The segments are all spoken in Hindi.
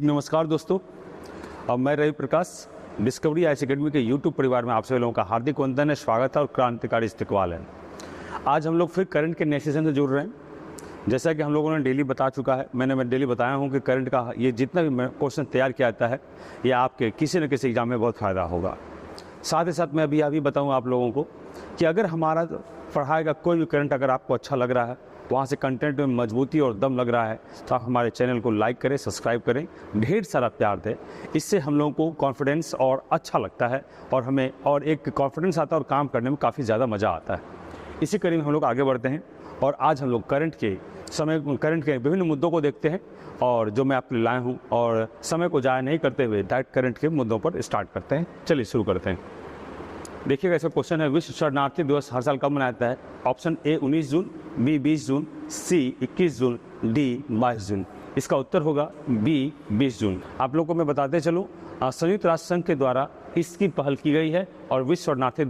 नमस्कार दोस्तों, अब मैं Ravi Prakash discovery IAS academy के यूट्यूब परिवार में आप सभी लोगों का हार्दिक वंदन है, स्वागत है और क्रांतिकारी इस्तिकबाल है। आज हम लोग फिर करंट के नए सेशन से जुड़ रहे हैं। जैसा कि हम लोगों ने डेली बता चुका है, मैं डेली बताया हूं कि करंट का ये जितना भी क्वेश्चन तैयार किया जाता है ये आपके किसी न किसी एग्जाम में बहुत फ़ायदा होगा। साथ ही साथ मैं अभी बताऊँ आप लोगों को कि अगर हमारा पढ़ाई का कोई भी करंट अगर आपको अच्छा लग रहा है, वहाँ से कंटेंट में मजबूती और दम लग रहा है, तो आप हमारे चैनल को लाइक करें, सब्सक्राइब करें, ढेर सारा प्यार दें। इससे हम लोगों को कॉन्फिडेंस और अच्छा लगता है और हमें और एक कॉन्फिडेंस आता है और काम करने में काफ़ी ज़्यादा मज़ा आता है। इसी कड़ी में हम लोग आगे बढ़ते हैं और आज हम लोग करंट के विभिन्न मुद्दों को देखते हैं और जो मैं आपके लिए लाया हूँ, और समय को ज़ाया नहीं करते हुए डायरेक्ट करंट के मुद्दों पर स्टार्ट करते हैं। चलिए शुरू करते हैं। देखिएगा, ऐसा क्वेश्चन है, विश्व शरणार्थी दिवस हर साल कब मनाया जाता है? Option A 19 June, B 20 June, C 21 June, D 22 June. इसका उत्तर होगा बी 20 जून। आप लोगों को मैं बताते चलूँ, संयुक्त राष्ट्र संघ के द्वारा इसकी पहल की गई है और विश्व शरणार्थी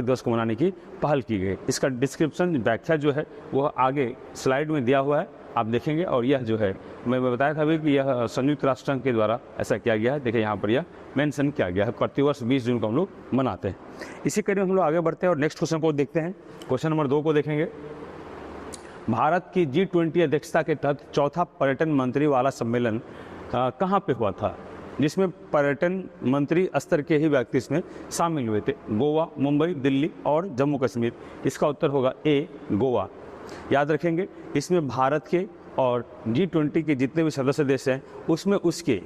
दिवस को मनाने की पहल की गई। इसका डिस्क्रिप्शन व्याख्या जो है वो आगे स्लाइड में दिया हुआ है, आप देखेंगे। और यह जो है मैं बताया था अभी कि यह संयुक्त राष्ट्र संघ के द्वारा ऐसा किया गया है। देखिए यहाँ पर यह मेंशन किया गया है, प्रतिवर्ष 20 जून को हम लोग मनाते हैं। इसी कड़ी में हम लोग आगे बढ़ते हैं और नेक्स्ट क्वेश्चन को देखते हैं। क्वेश्चन नंबर 2 को देखेंगे। भारत की G20 अध्यक्षता के तहत चौथा पर्यटन मंत्री वाला सम्मेलन कहाँ पे हुआ था, जिसमें पर्यटन मंत्री स्तर के ही व्यक्ति इसमें शामिल हुए थे? गोवा, मुंबई, दिल्ली और जम्मू कश्मीर। इसका उत्तर होगा ए गोवा। याद रखेंगे, इसमें भारत के और G20 के जितने भी सदस्य देश हैं उसमें उसके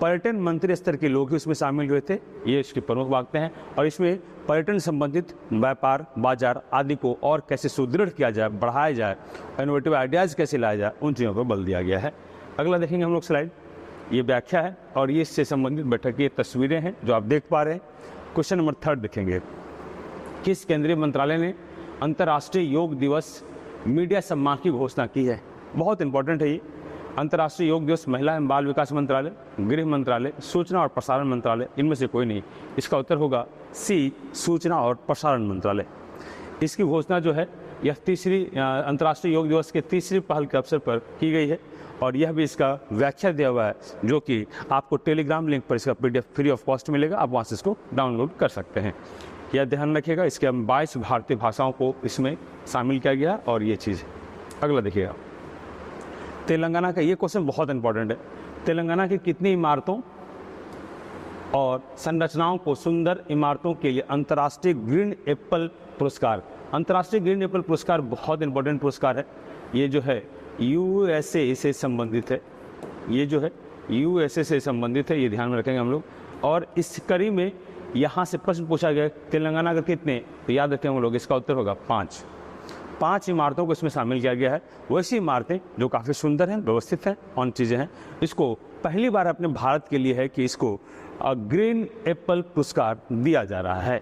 पर्यटन मंत्री स्तर के लोग ही उसमें शामिल हुए थे। ये इसकी प्रमुख बातें हैं और इसमें पर्यटन संबंधित व्यापार, बाजार आदि को और कैसे सुदृढ़ किया जाए, बढ़ाया जाए, इनोवेटिव आइडियाज़ कैसे लाया जाए, उन चीज़ों पर बल दिया गया है। अगला देखेंगे हम लोग स्लाइड, ये व्याख्या है और ये इससे संबंधित बैठक की तस्वीरें हैं जो आप देख पा रहे हैं। क्वेश्चन नंबर 3 देखेंगे। किस केंद्रीय मंत्रालय ने अंतर्राष्ट्रीय योग दिवस मीडिया सम्मान की घोषणा की है? बहुत इंपॉर्टेंट है ये। अंतर्राष्ट्रीय योग दिवस महिला एवं बाल विकास मंत्रालय, गृह मंत्रालय, सूचना और प्रसारण मंत्रालय, इनमें से कोई नहीं। इसका उत्तर होगा सी सूचना और प्रसारण मंत्रालय। इसकी घोषणा जो है यह अंतर्राष्ट्रीय योग दिवस के तीसरी पहल के अवसर पर की गई है और यह भी इसका व्याख्या दिया हुआ है जो कि आपको टेलीग्राम लिंक पर इसका PDF फ्री ऑफ कॉस्ट मिलेगा, आप वहाँ से इसको डाउनलोड कर सकते हैं। यह ध्यान रखिएगा, इसके 22 भारतीय भाषाओं को इसमें शामिल किया गया और ये चीज़। अगला देखिएगा, तेलंगाना का ये क्वेश्चन बहुत इंपॉर्टेंट है। तेलंगाना की कितनी इमारतों और संरचनाओं को सुंदर इमारतों के लिए अंतर्राष्ट्रीय ग्रीन एप्पल पुरस्कार, अंतर्राष्ट्रीय ग्रीन एप्पल पुरस्कार बहुत इंपॉर्टेंट पुरस्कार है। ये जो है USA से संबंधित है, ये जो है USA से संबंधित है, ये ध्यान में रखेंगे हम लोग। और इस कड़ी में यहाँ से प्रश्न पूछा गया तेलंगाना का कितने, तो याद रखेंगे हम लोग, इसका उत्तर होगा 5 इमारतों को इसमें शामिल किया गया है। वैसी इमारतें जो काफ़ी सुंदर हैं, व्यवस्थित हैं, ऑन चीज़ें हैं। इसको पहली बार अपने भारत के लिए है कि इसको ग्रीन एप्पल पुरस्कार दिया जा रहा है।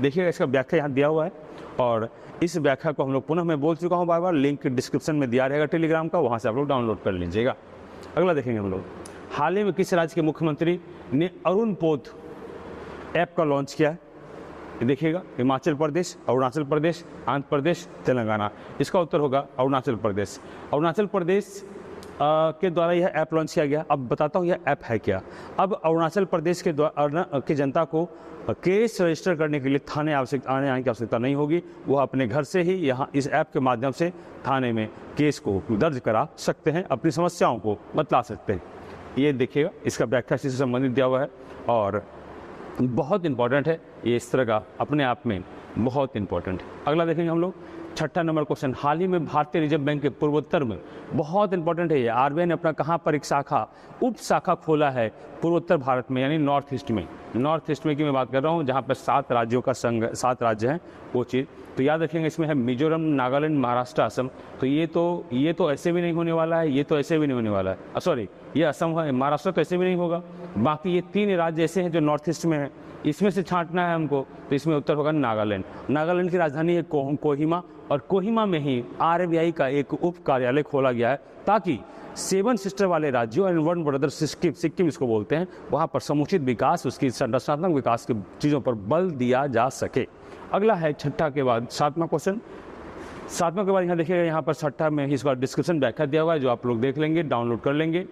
देखिएगा, इसका व्याख्या यहाँ दिया हुआ है और इस व्याख्या को हम लोग पुनः मैं बोल चुका हूँ बार बार, लिंक डिस्क्रिप्शन में दिया रहेगा टेलीग्राम का, वहाँ से आप लोग डाउनलोड कर लीजिएगा। अगला देखेंगे हम लोग, हाल ही में किस राज्य के मुख्यमंत्री ने अरुण पोत ऐप का लॉन्च किया है? देखिएगा, हिमाचल प्रदेश, अरुणाचल प्रदेश, आंध्र प्रदेश, तेलंगाना। इसका उत्तर होगा अरुणाचल प्रदेश। अरुणाचल प्रदेश के द्वारा यह ऐप लॉन्च किया गया। अब बताता हूँ यह ऐप है क्या। अब अरुणाचल प्रदेश के द्वारा की जनता को केस रजिस्टर करने के लिए थाने आने की आवश्यकता नहीं होगी। वह अपने घर से ही यहाँ इस ऐप के माध्यम से थाने में केस को दर्ज करा सकते हैं, अपनी समस्याओं को बतला सकते हैं। ये देखिएगा, इसका व्याख्या इसी से संबंधित दिया हुआ है और बहुत इंपॉर्टेंट है। ये इस तरह का अपने आप में बहुत इंपॉर्टेंट है। अगला देखेंगे हम लोग, 6ठा नंबर क्वेश्चन। हाल ही में भारतीय रिजर्व बैंक के पूर्वोत्तर में, बहुत इंपॉर्टेंट है ये, RBI ने अपना कहाँ पर एक उप शाखा खोला है? पूर्वोत्तर भारत में, यानी नॉर्थ ईस्ट में। नॉर्थ ईस्ट में की मैं बात कर रहा हूँ, जहाँ पर 7 राज्यों का संघ, 7 राज्य हैं, वो चीज़। तो याद रखेंगे, इसमें है मिजोरम, नागालैंड, महाराष्ट्र, असम। तो ये तो ऐसे भी नहीं होने वाला है, ये तो ऐसे भी नहीं होने वाला है। सॉरी, ये असम है, महाराष्ट्र तो ऐसे भी नहीं होगा। बाकी ये 3 राज्य ऐसे हैं जो नॉर्थ ईस्ट में हैं, इसमें से छांटना है हमको, तो इसमें उत्तर होगा नागालैंड। नागालैंड की राजधानी है कोहिमा और कोहिमा में ही RBI का एक उप कार्यालय खोला गया है ताकि 7 सिस्टर वाले राज्यों और 1 ब्रदर सिक्किम इसको बोलते हैं, वहाँ पर समुचित विकास, उसकी संरचनात्मक विकास की चीज़ों पर बल दिया जा सके। अगला है 6ठा के बाद 7वां क्वेश्चन। 7वां के बाद यहाँ देखिएगा, यहाँ पर 6ठा में ही इसका डिस्क्रिप्शन व्याख्या दिया हुआ है जो आप लोग देख लेंगे, डाउनलोड कर लेंगे।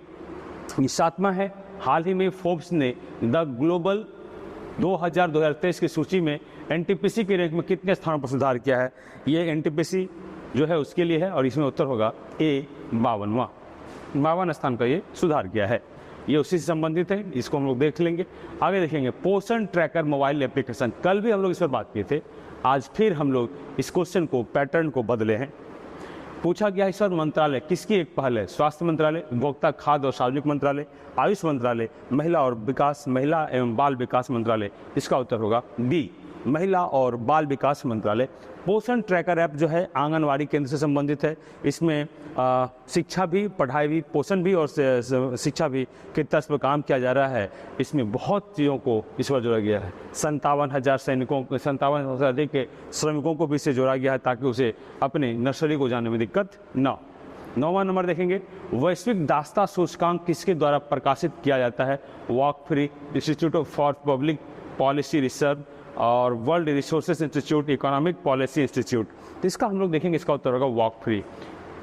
ये 7वां है। हाल ही में फोर्ब्स ने द ग्लोबल 2023 की सूची में एनटीपीसी के रैंक में कितने स्थानों पर सुधार किया है? ये एनटीपीसी जो है उसके लिए है और इसमें उत्तर होगा ए 52वां स्थान पर ये सुधार किया है। ये उसी से संबंधित है, इसको हम लोग देख लेंगे। आगे देखेंगे पोषण ट्रैकर मोबाइल एप्लीकेशन। कल भी हम लोग इस पर बात किए थे, आज फिर हम लोग इस क्वेश्चन को पैटर्न को बदले हैं। पूछा गया इस मंत्रालय किसकी एक पहल है? स्वास्थ्य मंत्रालय, उपभोक्ता खाद्य और सार्वजनिक मंत्रालय, आयुष मंत्रालय, महिला एवं बाल विकास मंत्रालय। इसका उत्तर होगा डी, महिला और बाल विकास मंत्रालय। पोषण ट्रैकर ऐप जो है आंगनवाड़ी केंद्र से संबंधित है। इसमें शिक्षा भी, पढ़ाई भी, पोषण भी और शिक्षा भी के तर्ज पर काम किया जा रहा है। इसमें बहुत चीज़ों को इस पर जोड़ा गया है। 57,000 से अधिक के श्रमिकों को भी इससे जोड़ा गया है ताकि उसे अपने नर्सरी को जाने में दिक्कत न। 9वां नंबर देखेंगे, वैश्विक दास्ता सूचकांक किसके द्वारा प्रकाशित किया जाता है? Walk Free, Institute for Public Policy Research और World Resources Institute, Economic Policy Institute. तो इसका हम लोग देखेंगे, इसका उत्तर होगा वॉक फ्री।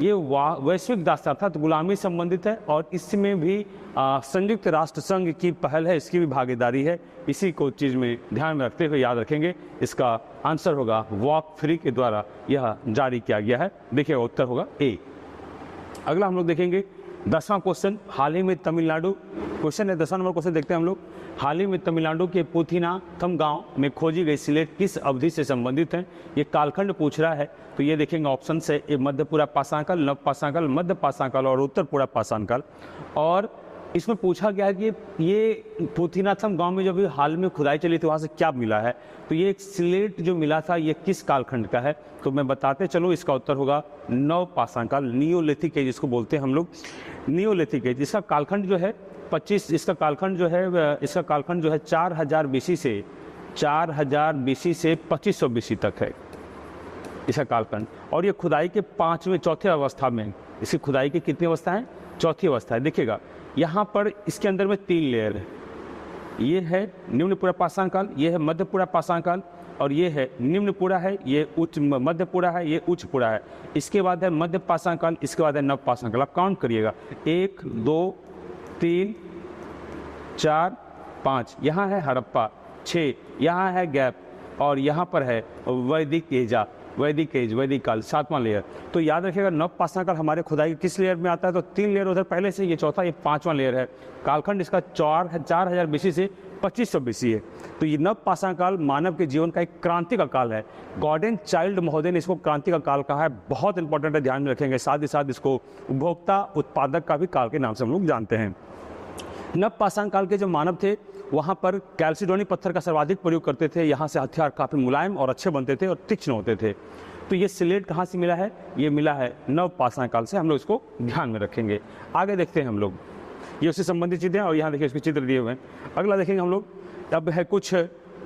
ये वैश्विक दास्ता अर्थात गुलामी संबंधित है और इसमें भी संयुक्त राष्ट्र संघ की पहल है, इसकी भी भागीदारी है। इसी को चीज़ में ध्यान में रखते हुए याद रखेंगे, इसका आंसर होगा वॉक फ्री के द्वारा यह जारी किया गया है। देखिएगा उत्तर होगा ए। अगला हम लोग देखेंगे 10वां क्वेश्चन। हाल ही में तमिलनाडु क्वेश्चन है, 10वां नंबर क्वेश्चन देखते हैं हम लोग। हाल ही में तमिलनाडु के पुथीनाथम गांव में खोजी गई स्लेट किस अवधि से संबंधित है? ये कालखंड पूछ रहा है, तो ये देखेंगे ऑप्शन से मध्यपुरा पाषाणकाल, नव पाषाणकाल, मध्य पाषाणकाल और उत्तरपुरा पाषाणकाल। और इसमें पूछा गया है कि ये पुथीनाथम गांव में जो भी हाल में खुदाई चली थी वहाँ से क्या मिला है? तो ये एक स्लेट जो मिला था ये किस कालखंड का है? तो मैं बताते चलो, इसका उत्तर होगा नव पाषाणकाल, नियोलिथिक एज जिसको बोलते हैं हम लोग, नियोलिथिक एज। इसका कालखंड जो है 25, इसका कालखंड जो है 4000 बीसी से 2500 बीसी तक है इसका कालखंड। और ये खुदाई के चौथी अवस्था में, इसकी खुदाई की कितनी अवस्था है? चौथी अवस्था है। देखिएगा यहाँ पर इसके अंदर में 3 लेयर है। ये है निम्नपुरा पाषाणकाल, ये है मध्यपुरा पाषाणकाल और ये है निम्नपुरा है, ये उच्च मध्यपुरा है, ये उच्चपुरा है। इसके बाद है मध्य पाषाणकाल, इसके बाद है नव पाषाणकाल। आप काउंट करिएगा, 1 2 3 4 5, यहाँ है हड़प्पा, 6 यहाँ है गैप और यहाँ पर है वैदिक एज, वैदिक काल, 7वां लेयर। तो याद रखिएगा नव पाषाणकाल हमारे खुदाई किस लेयर में आता है? तो 3 लेयर उधर पहले से, ये चौथा, ये 5वां लेयर है। कालखंड इसका 4000 बीसी से 2500 बीसी है। तो ये नव पाषाणकाल मानव के जीवन का एक क्रांति का काल है। गॉर्डन चाइल्ड महोदय ने इसको क्रांति का काल कहा है, बहुत इंपॉर्टेंट है, ध्यान में रखेंगे। साथ ही साथ इसको उपभोक्ता उत्पादक का भी काल के नाम से हम लोग जानते हैं। नव पाषाण काल के जो मानव थे वहाँ पर कैल्सिडोनी पत्थर का सर्वाधिक प्रयोग करते थे। यहाँ से हथियार काफ़ी मुलायम और अच्छे बनते थे और तीक्ष्ण होते थे। तो ये स्लेट कहाँ से मिला है? ये मिला है नव पाषाण काल से। हम लोग इसको ध्यान में रखेंगे। आगे देखते हैं हम लोग, ये उससे संबंधित चीज़ें और यहाँ देखिए इसके चित्र दिए हुए हैं। अगला देखेंगे हम लोग, अब है कुछ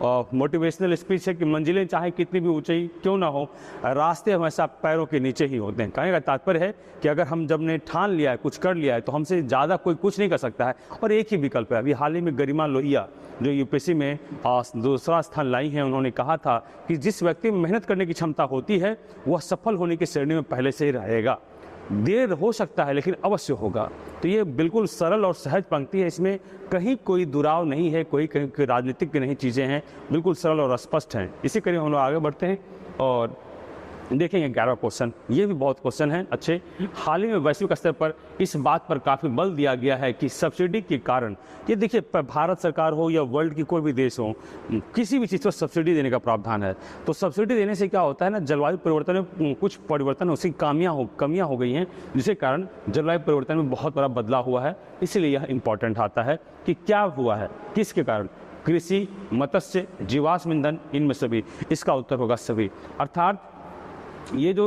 मोटिवेशनल स्पीच है कि मंजिलें चाहे कितनी भी ऊंचाई क्यों ना हो, रास्ते हमेशा पैरों के नीचे ही होते हैं। कहने का तात्पर्य है कि अगर हम जब ने ठान लिया है, कुछ कर लिया है, तो हमसे ज़्यादा कोई कुछ नहीं कर सकता है और एक ही विकल्प है। अभी हाल ही में गरिमा लोहिया जो यूपीएससी में दूसरा स्थान लाई हैं, उन्होंने कहा था कि जिस व्यक्ति में मेहनत करने की क्षमता होती है वह सफल होने की श्रेणी में पहले से ही रहेगा। देर हो सकता है लेकिन अवश्य होगा। तो ये बिल्कुल सरल और सहज पंक्ति है, इसमें कहीं कोई दुराव नहीं है, कोई राजनीतिक की नहीं चीज़ें हैं, बिल्कुल सरल और स्पष्ट हैं। इसी करीब हम लोग आगे बढ़ते हैं और देखेंगे 11वां क्वेश्चन। ये भी बहुत क्वेश्चन हैं अच्छे। हाल ही में वैश्विक स्तर पर इस बात पर काफ़ी बल दिया गया है कि सब्सिडी के कारण, ये देखिए भारत सरकार हो या वर्ल्ड की कोई भी देश हो, किसी भी चीज़ पर सब्सिडी देने का प्रावधान है। तो सब्सिडी देने से क्या होता है ना, जलवायु परिवर्तन में कुछ परिवर्तन, उसकी कमियाँ हो गई हैं, जिसके कारण जलवायु परिवर्तन में बहुत बड़ा बदलाव हुआ है। इसीलिए यह इंपॉर्टेंट आता है कि क्या हुआ है, किसके कारण। कृषि, मत्स्य, जीवाश्म ईंधन, इनमें सभी। इसका उत्तर होगा सभी। अर्थात ये जो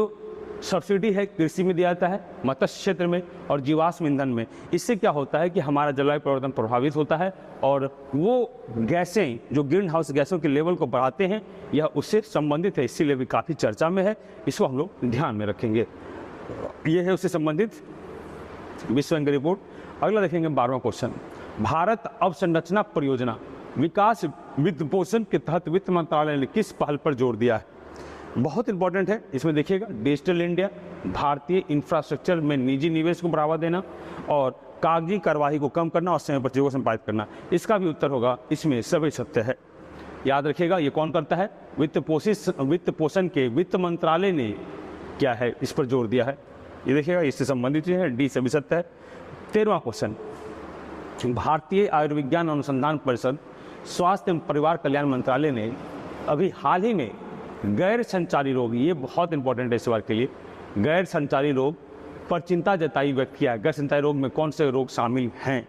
सब्सिडी है कृषि में दिया जाता है, मत्स्य क्षेत्र में और जीवाश्म ईंधन में। इससे क्या होता है कि हमारा जलवायु परिवर्तन प्रभावित होता है और वो गैसें जो ग्रीन हाउस गैसों के लेवल को बढ़ाते हैं, यह उससे संबंधित है, इसीलिए भी काफ़ी चर्चा में है। इसको हम लोग ध्यान में रखेंगे। ये है उससे संबंधित विश्व बैंक रिपोर्ट। अगला देखेंगे 12वां क्वेश्चन। भारत अवसंरचना परियोजना विकास वित्त पोषण के तहत वित्त मंत्रालय ने किस पहल पर जोर दिया है? बहुत इंपॉर्टेंट है। इसमें देखिएगा डिजिटल इंडिया, भारतीय इंफ्रास्ट्रक्चर में निजी निवेश को बढ़ावा देना और कागजी कार्रवाई को कम करना और समय पर चीज़ों को संपादित करना। इसका भी उत्तर होगा इसमें सभी सत्य है। याद रखिएगा, ये कौन करता है? वित्त पोषण के वित्त मंत्रालय ने क्या है इस पर जोर दिया है। ये देखिएगा, इससे संबंधित है। डी सभी सत्य है। 13वां क्वेश्चन, भारतीय आयुर्विज्ञान अनुसंधान परिषद, स्वास्थ्य एवं परिवार कल्याण मंत्रालय ने अभी हाल ही में गैर संचारी रोग, ये बहुत इंपॉर्टेंट है इस बार के लिए, गैर संचारी रोग पर चिंता जताई व्यक्त किया है। गैर संचारी रोग में कौन से रोग शामिल हैं?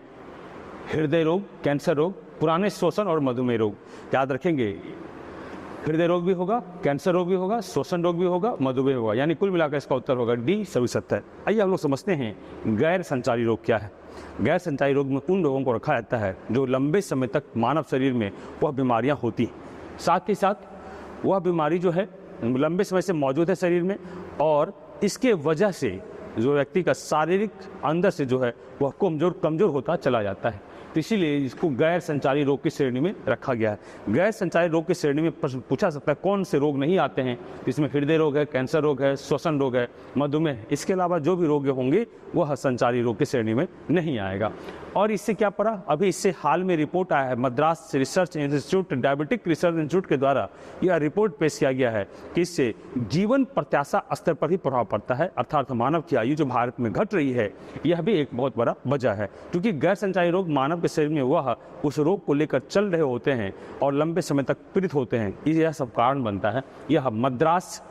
हृदय रोग, कैंसर रोग, पुराने श्वसन और मधुमेह रोग। याद रखेंगे, हृदय रोग भी होगा, कैंसर रोग भी होगा, श्वसन रोग भी होगा, मधुमेह होगा, यानी कुल मिलाकर इसका उत्तर होगा डी सभी सत्य है। आइए हम लोग समझते हैं गैर संचारी रोग क्या है। गैर संचारी रोग में उन रोगों को रखा जाता है जो लंबे समय तक मानव शरीर में वह बीमारियां होती हैं, साथ ही साथ वह बीमारी जो है लंबे समय से मौजूद है शरीर में और इसके वजह से जो व्यक्ति का शारीरिक अंदर से जो है वह कमजोर होता चला जाता है। तो इसीलिए इसको गैर संचारी रोग की श्रेणी में रखा गया है। गैर संचारी रोग की श्रेणी में प्रश्न पूछा सकता है कौन से रोग नहीं आते हैं। इसमें हृदय रोग है, कैंसर रोग है, श्वसन रोग है, मधुमेह, इसके अलावा जो भी रोग होंगे वह संचारी रोग की श्रेणी में नहीं आएगा। और इससे क्या पड़ा, अभी इससे हाल में रिपोर्ट आया है, Madras research institute, diabetic research institute के द्वारा यह रिपोर्ट पेश किया गया है कि इससे जीवन प्रत्याशा स्तर पर भी प्रभाव पड़ता है, अर्थात मानव की आयु जो भारत में घट रही है यह भी एक बहुत बड़ा वजह है। क्योंकि गैर संचारी रोग मानव के शरीर में वह उस रोग को लेकर चल रहे होते हैं और लंबे समय तक पीड़ित होते हैं, यह सब कारण बनता है। यह मद्रास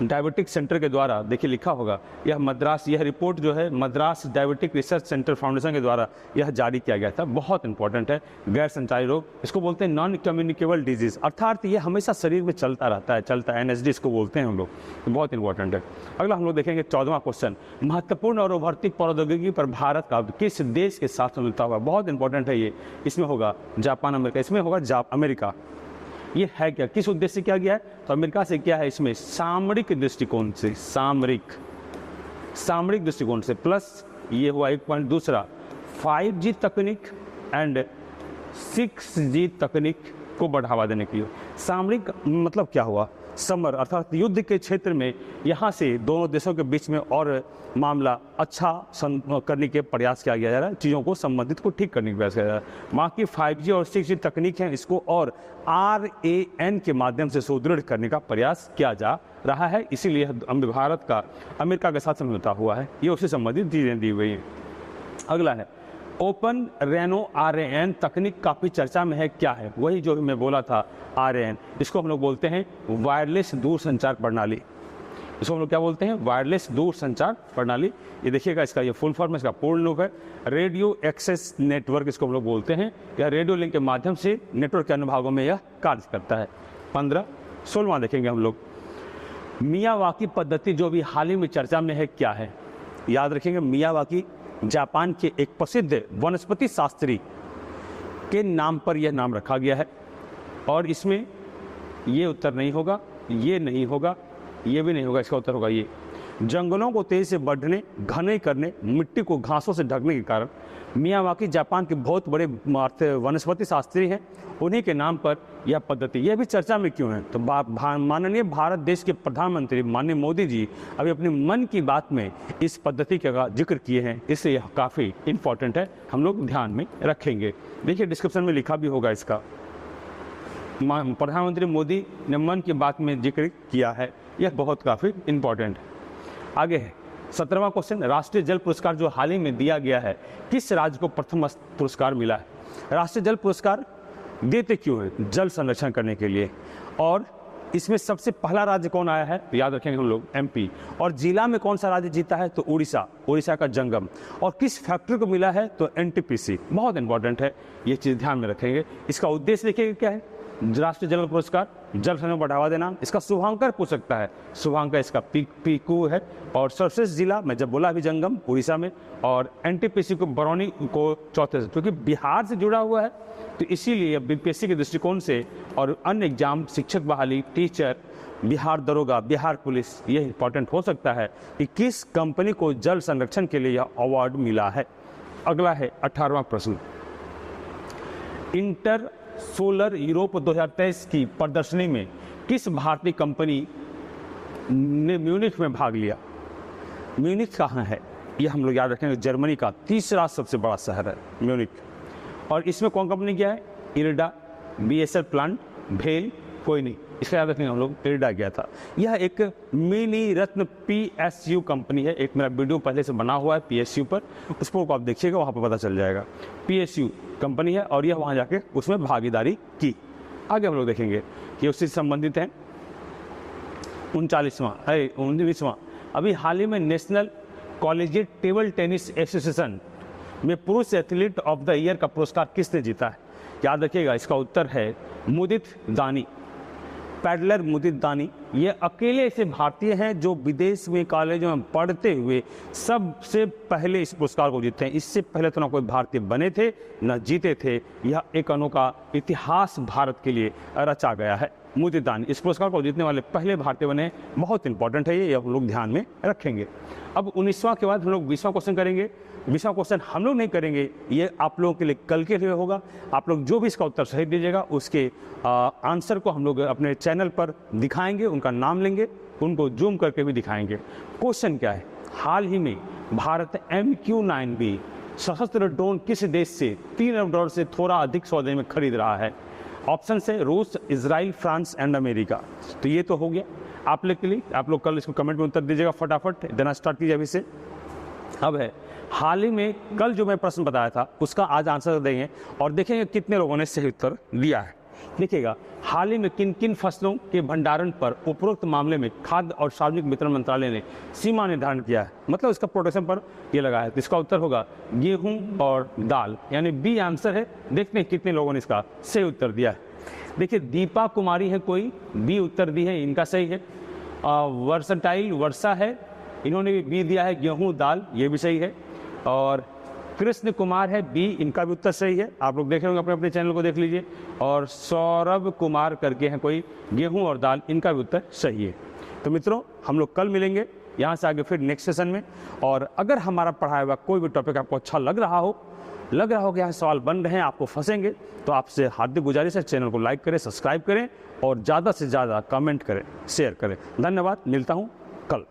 डायबिटिक सेंटर के द्वारा, देखिए लिखा होगा, यह रिपोर्ट जो है Madras diabetic research centre foundation के द्वारा यह जारी किया गया था। बहुत इंपॉर्टेंट है गैर संचारी रोग, इसको बोलते हैं नॉन कम्युनिकेबल डिजीज, अर्थात ये हमेशा शरीर में चलता रहता है, NSD इसको बोलते हैं हम लोग, तो बहुत इंपॉर्टेंट है। अगला हम लोग देखेंगे 14वां क्वेश्चन, महत्वपूर्ण और उभरती प्रौद्योगिकी पर भारत का किस देश के साथ मिलता हुआ। बहुत इंपॉर्टेंट है ये, इसमें होगा जापान, अमेरिका, इसमें होगा अमेरिका। ये है क्या, किस उद्देश्य से किया गया है? तो अमेरिका से क्या है, इसमें सामरिक दृष्टिकोण से, सामरिक दृष्टिकोण से, प्लस ये हुआ एक पॉइंट। दूसरा 5G तकनीक एंड 6G तकनीक को बढ़ावा देने के लिए। सामरिक मतलब क्या हुआ, समर अर्थात युद्ध के क्षेत्र में यहाँ से दोनों देशों के बीच में और मामला अच्छा करने के प्रयास किया जा रहा है, चीज़ों को संबंधित को ठीक करने के प्रयास किया जा रहा है। वहाँ की 5G और 6G तकनीक है, इसको और RAN के माध्यम से सुदृढ़ करने का प्रयास किया जा रहा है, इसीलिए भारत का अमेरिका के साथ समझौता हुआ है। ये उससे संबंधित चीज़ें दी हुई हैं। अगला है ओपन रेनो RAN तकनीक काफ़ी चर्चा में है, क्या है? वही जो मैं बोला था RAN, इसको हम लोग बोलते हैं वायरलेस दूरसंचार प्रणाली। इसको हम लोग क्या बोलते हैं? वायरलेस दूरसंचार प्रणाली। ये देखिएगा, इसका ये फुल फॉर्म, इसका पूर्ण रूप है रेडियो एक्सेस नेटवर्क, इसको हम लोग बोलते हैं। यह रेडियो लिंक के माध्यम से नेटवर्क के अनुभागों में यह कार्य करता है। 16वां देखेंगे हम लोग, मियावाकी पद्धति जो भी हाल ही में चर्चा में है, क्या है? याद रखेंगे, मियावाकी जापान के एक प्रसिद्ध वनस्पति शास्त्री के नाम पर यह नाम रखा गया है। और इसमें ये उत्तर नहीं होगा, ये नहीं होगा, ये भी नहीं होगा, इसका उत्तर होगा ये। जंगलों को तेजी से बढ़ने, घने करने, मिट्टी को घासों से ढकने के कारण मियावाकी जापान के बहुत बड़े वनस्पति शास्त्री हैं, उन्हीं के नाम पर यह पद्धति, यह भी चर्चा में क्यों है? तो माननीय भारत देश के प्रधानमंत्री माननीय मोदी जी अभी अपने मन की बात में इस पद्धति का जिक्र किए हैं, इसलिए यह काफ़ी इंपॉर्टेंट है, हम लोग ध्यान में रखेंगे। देखिए डिस्क्रिप्शन में लिखा भी होगा इसका, प्रधानमंत्री मोदी ने मन की बात में जिक्र किया है, यह बहुत काफ़ी इंपॉर्टेंट है। आगे है 17वां क्वेश्चन, राष्ट्रीय जल पुरस्कार जो हाल ही में दिया गया है, किस राज्य को प्रथम पुरस्कार मिला है? राष्ट्रीय जल पुरस्कार देते क्यों है? जल संरक्षण करने के लिए। और इसमें सबसे पहला राज्य कौन आया है? तो याद रखेंगे हम लोग MP। और जिला में कौन सा राज्य जीता है? तो उड़ीसा का जंगम। और किस फैक्ट्री को मिला है? तो NTPC। बहुत इंपॉर्टेंट है, ये चीज़ ध्यान में रखेंगे। इसका उद्देश्य देखिएगा क्या है, राष्ट्रीय जल पुरस्कार, जल संरक्षण को बढ़ावा देना। इसका शुभांकर पूछ सकता है, शुभांकर इसका पीकू है। और सर्वश्रेष्ठ जिला मैं जब बोला अभी जंगम उड़ीसा में, और NTPC को बरौनी को चौथे से, क्योंकि बिहार से जुड़ा हुआ है, तो इसीलिए BPSC के दृष्टिकोण से और अन्य एग्जाम, शिक्षक बहाली, टीचर, बिहार दरोगा, बिहार पुलिस, ये इंपॉर्टेंट हो सकता है कि किस कंपनी को जल संरक्षण के लिए यह अवार्ड मिला है। अगला है 18वां प्रश्न, इंटर सोलर यूरोप 2023 की प्रदर्शनी में किस भारतीय कंपनी ने म्यूनिख में भाग लिया। म्यूनिख कहाँ है ये हम लोग याद रखेंगे, जर्मनी का तीसरा सबसे बड़ा शहर है म्यूनिख। और इसमें कौन कंपनी गया है? इरडा, BSL प्लांट, भेल, कोई नहीं, इसका याद रखेंगे हम लोग, इरडा गया था। यह एक मिनी रत्न PSU कंपनी है। एक मेरा वीडियो पहले से बना हुआ है PSU पर, उसको आप देखिएगा, वहाँ पर पता चल जाएगा। PSU कंपनी है और यह वहाँ जाके उसमें भागीदारी की। आगे हम लोग देखेंगे कि उससे संबंधित है 19वां अभी हाल ही में national collegiate table tennis association में पुरुष एथलीट ऑफ द ईयर का पुरस्कार किसने जीता है? याद रखिएगा, इसका उत्तर है मुदित दानी, पैडलर मुदित दानी। ये अकेले ऐसे भारतीय हैं जो विदेश में कॉलेजों में पढ़ते हुए सबसे पहले इस पुरस्कार को जीते हैं। इससे पहले तो ना कोई भारतीय बने थे न जीते थे। यह एक अनोखा इतिहास भारत के लिए रचा गया है। मुदित दानी इस पुरस्कार को जीतने वाले पहले भारतीय बने। बहुत इंपॉर्टेंट है ये, हम लोग ध्यान में रखेंगे। अब 19वां के बाद हम लोग 20वां क्वेश्चन करेंगे। 20वां क्वेश्चन हम लोग नहीं करेंगे, ये आप लोगों के लिए कल के लिए होगा। आप लोग जो भी इसका उत्तर सही दीजिएगा उसके आंसर को हम लोग अपने चैनल पर दिखाएंगे, उनका नाम लेंगे, उनको जूम करके भी दिखाएंगे। क्वेश्चन क्या है? हाल ही में भारत MQ-9B सशस्त्र ड्रोन किस देश से $3 अरब से थोड़ा अधिक सौदे में खरीद रहा है? ऑप्शन है रूस, इजराइल, फ्रांस एंड अमेरिका। तो ये तो हो गया आप लोग के लिए। आप लोग कल इसको कमेंट में उत्तर दीजिएगा, फटाफट देना स्टार्ट कीजिए अभी से। अब है हाल ही में, कल जो मैं प्रश्न बताया था उसका आज आंसर देंगे और देखेंगे कितने लोगों ने सही उत्तर दिया है। देखिएगा, हाल ही में किन किन फसलों के भंडारण पर उपरोक्त मामले में खाद्य और सार्वजनिक वितरण मंत्रालय ने सीमा निर्धारण किया है, मतलब इसका प्रोटेक्शन पर ये लगा है। तो इसका उत्तर होगा गेहूं और दाल, यानी बी आंसर है। देखते हैं कितने लोगों ने इसका सही उत्तर दिया है। देखिए, दीपा कुमारी है कोई, बी उत्तर दी है, इनका सही है। वर्सटाइल वर्षा है, इन्होंने भी बी दिया है, गेहूं दाल, ये भी सही है। और कृष्ण कुमार है, बी, इनका भी उत्तर सही है। आप लोग देख रहे होंगे, अपने अपने चैनल को देख लीजिए। और सौरभ कुमार करके हैं कोई, गेहूं और दाल, इनका भी उत्तर सही है। तो मित्रों, हम लोग कल मिलेंगे यहाँ से आगे फिर नेक्स्ट सेशन में। और अगर हमारा पढ़ाया हुआ कोई भी टॉपिक आपको अच्छा लग रहा हो कि यहाँ सवाल बन रहे हैं, आपको फंसेंगे, तो आपसे हार्दिक गुजारिश है, चैनल को लाइक करें, सब्सक्राइब करें और ज़्यादा से ज़्यादा कमेंट करें, शेयर करें। धन्यवाद, मिलता हूँ कल।